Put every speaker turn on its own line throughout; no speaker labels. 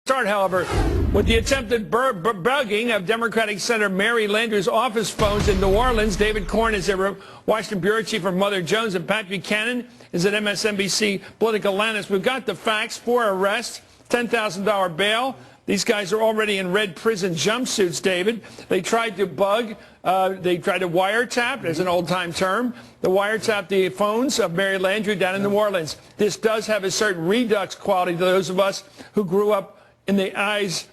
Start, however, with the attempted bugging of Democratic Senator Mary Landrieu's office phones in New Orleans. David Corn is a Washington bureau chief from Mother Jones, and Pat Buchanan is an MSNBC political analyst. We've got the facts: 4 arrests, $10,000 bail. These guys are already in red prison jumpsuits, David. They tried to wiretap, there's an old-time term, wiretap the phones of Mary Landrieu down in New Orleans. This does have a certain redux quality to those of us who grew up in the eyes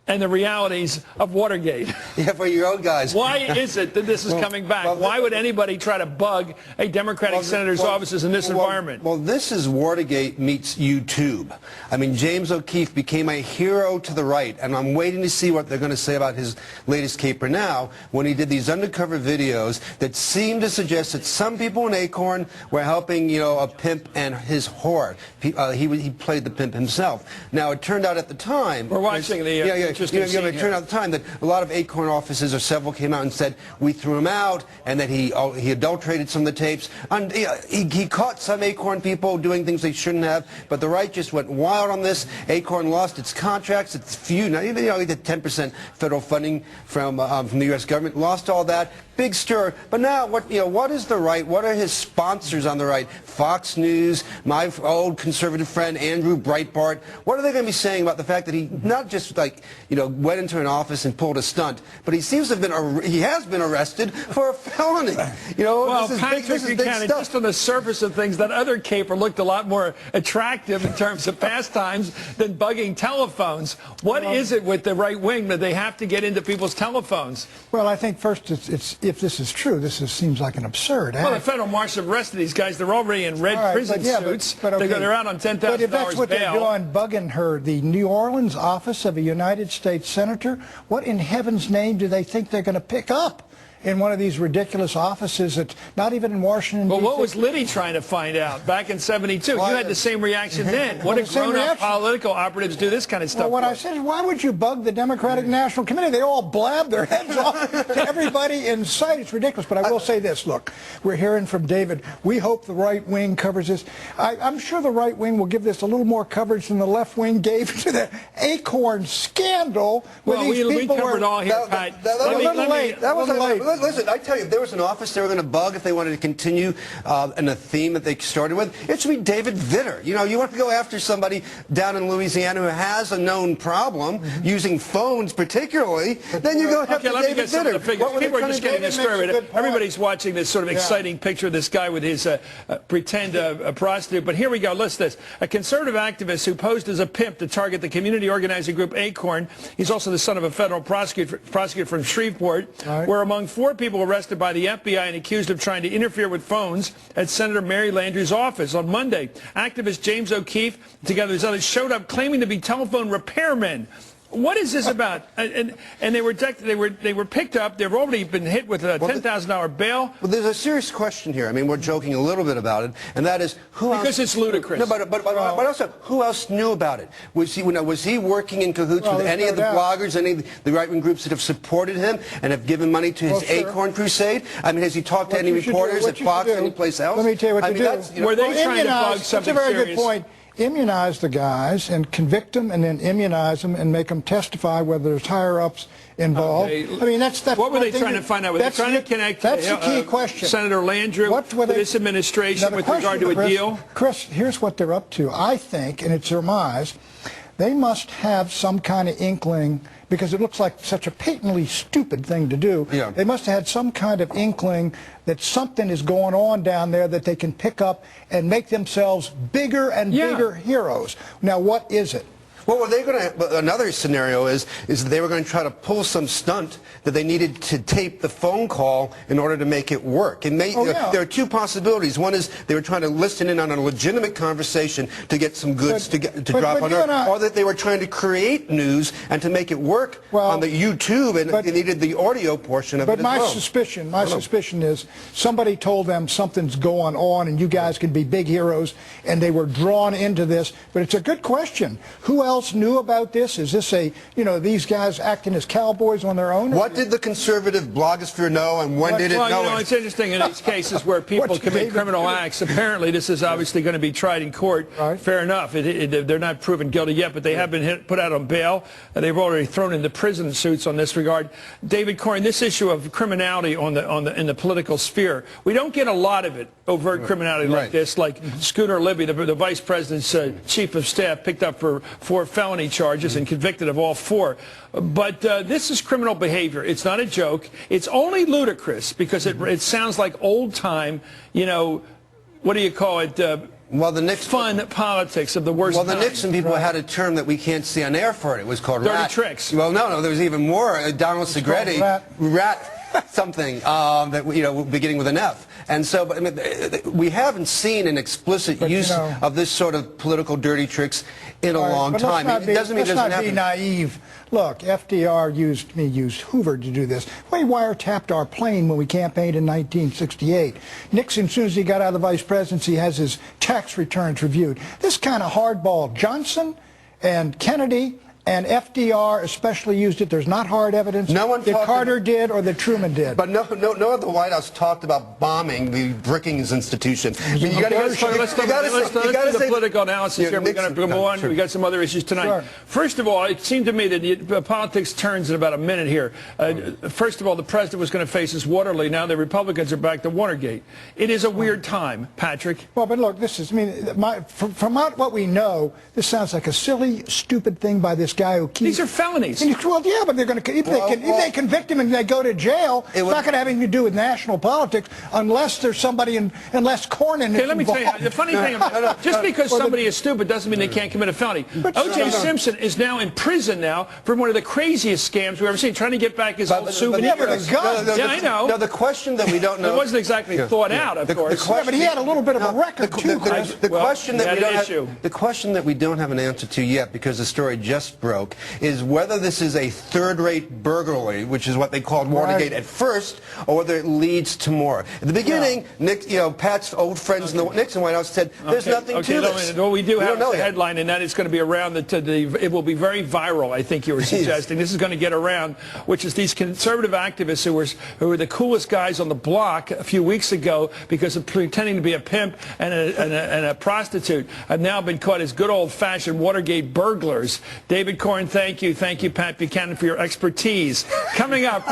and the realities of Watergate.
Yeah, for your own guys.
Why is it that this is coming back? Why would anybody try to bug a Democratic senator's offices in this environment?
Well, this is Watergate meets YouTube. I mean, James O'Keefe became a hero to the right, and I'm waiting to see what they're going to say about his latest caper now when he did these undercover videos that seem to suggest that some people in ACORN were helping, a pimp and his whore. He played the pimp himself. Now, it turned out at the time...
We're watching the...
It turned out at the time that a lot of ACORN offices, or several, came out and said we threw him out, and that he adulterated some of the tapes. And he caught some ACORN people doing things they shouldn't have, but the right just went wild on this. ACORN lost its contracts, its few, not even the 10% federal funding from the U.S. government, lost all that. Big stir. But now, what is the right? What are his sponsors on the right? Fox News, my old conservative friend Andrew Breitbart. What are they going to be saying about the fact that he not just went into an office and pulled a stunt, but he seems to have been he has been arrested for a felony.
Well,
this is
Patrick Buchanan, just on the surface of things, that other caper looked a lot more attractive in terms of pastimes than bugging telephones. What is it with the right wing that they have to get into people's telephones?
Well, I think first, if this is true, seems like an absurd act.
Well, the federal marshal arrested these guys. They're already in red prison suits. They're out on $10,000 bail.
But if that's what they're doing, bugging her, the New Orleans office of a United States senator, what in heaven's name do they think they're going to pick up in one of these ridiculous offices that's not even in Washington, D.C.?
Well, what was Liddy trying to find out back in '72? You had the same reaction then. What if grown-up political operatives do this kind of stuff?
Well, what I said is, why would you bug the Democratic National Committee? They all blab their heads off to everybody in sight. It's ridiculous. But I will say this. Look, we're hearing from David. We hope the right wing covers this. I'm sure the right wing will give this a little more coverage than the left wing gave to the ACORN scandal.
Well, we covered all here, Pat.
That was a little late. That was late.
Listen, I tell you, if there was an office they were going to bug if they wanted to continue in a theme that they started with, it should be David Vitter. You want to go after somebody down in Louisiana who has a known problem using phones particularly, then you go after David Vitter.
People are just getting disturbed. Everybody's watching this sort of exciting picture of this guy with his pretend prostitute. But here we go. Listen to this. A conservative activist who posed as a pimp to target the community organizing group ACORN. He's also the son of a federal prosecutor from Shreveport. Were among 4 people arrested by the FBI and accused of trying to interfere with phones at Senator Mary Landrieu's office on Monday. Activist James O'Keefe, together with others, showed up claiming to be telephone repairmen. What is this about? And they were picked up. They've already been hit with a $10,000 bail.
Well, there's a serious question here. I mean, we're joking a little bit about it, and that is who else?
Because it's ludicrous.
No, but also, who else knew about it? Was he working in cahoots with any of the bloggers, any of the right-wing groups that have supported him and have given money to his ACORN crusade? I mean, has he talked to any reporters at Fox or any place else?
Let me tell you what to do.
Were they trying to bug something serious?
That's a very good point. Immunize the guys and convict them, and then immunize them and make them testify whether there's higher-ups involved. Okay. I mean, that's
what were they trying to find out? Were they trying to connect
that's the key question.
Senator Landrieu to this administration with regard to a deal?
Chris, here's what they're up to. I think, and it's surmise, they must have some kind of inkling, because it looks like such a patently stupid thing to do. Yeah. They must have had some kind of inkling that something is going on down there that they can pick up and make themselves bigger and bigger heroes. Now, what is it?
Well, another scenario is that they were going to try to pull some stunt that they needed to tape the phone call in order to make it work. And there are 2 possibilities. One is they were trying to listen in on a legitimate conversation to get some goods to drop on her, or that they were trying to create news and to make it work on the YouTube, and they needed the audio portion of it as well.
But my suspicion is somebody told them something's going on and you guys can be big heroes, and they were drawn into this. But it's a good question. Who else else knew about this? Is this these guys acting as cowboys on their own?
What did the conservative blogosphere know, and when did it know it?
It's interesting in these cases where people commit criminal acts. Apparently, this is obviously going to be tried in court. Right. Fair enough. They're not proven guilty yet, but they have been put out on bail. They've already thrown into prison suits on this regard. David Corn, this issue of criminality in the political sphere, we don't get a lot of it, overt criminality like this, like Scooter Libby, the vice president's chief of staff, picked up for 4 felony charges and convicted of all 4. But this is criminal behavior. It's not a joke. It's only ludicrous because it sounds like old-time, what do you call it?
Well, the Nixon,
fun politics of the worst
Well, the
kind.
Nixon people had a term that we can't see on air for it. It was called
dirty tricks.
Well, no, there was even more. Donald Segretti, rat something that beginning with an F. And so, but, I mean, we haven't seen an explicit use of this sort of political dirty tricks in a long time.
Let's not be naive. Look, FDR used Hoover to do this. We wiretapped our plane when we campaigned in 1968. Nixon, as soon as he got out of the vice presidency, has his tax returns reviewed. This kind of hardball, Johnson and Kennedy and FDR especially used it. There's not hard evidence that Carter did or that Truman did.
But no of the White House talked about bombing the Brookings Institution. I mean,
let's do the political analysis here. We're going to move on. We've got some other issues tonight.
Sure.
First of all, it seemed to me that politics turns in about a minute here. First of all, the president was going to face his Waterloo. Now the Republicans are back to Watergate. It is a weird time, Patrick.
Well, but look, this is, from what we know, this sounds like a silly, stupid thing by this guy who keeps...
These are felonies.
Well, yeah, but they're going to... If they convict him and they go to jail, it's not going to have anything to do with national politics unless there's somebody unless Cornyn is
let me tell you, the funny thing about just because somebody is stupid doesn't mean they can't commit a felony. O.J. Simpson is now in prison now for one of the craziest scams we've ever seen, trying to get back his old souvenir. Yeah, I know.
No, the question that we don't know...
It wasn't exactly thought out, of course.
Yeah, but he had a little bit of a record, too, Chris.
The question that we don't have an answer to yet, because the story just broke, is whether this is a third-rate burglary, which is what they called Watergate at first, or whether it leads to more. At the beginning, Pat's old friends in the Nixon White House said, "There's nothing to this."
Well, we do have a headline, and that is going to be around it will be very viral. I think you were suggesting this is going to get around, which is these conservative activists who were the coolest guys on the block a few weeks ago because of pretending to be a pimp and a prostitute have now been caught as good old-fashioned Watergate burglars. David Corn, thank you. Thank you, Pat Buchanan, for your expertise. Coming up.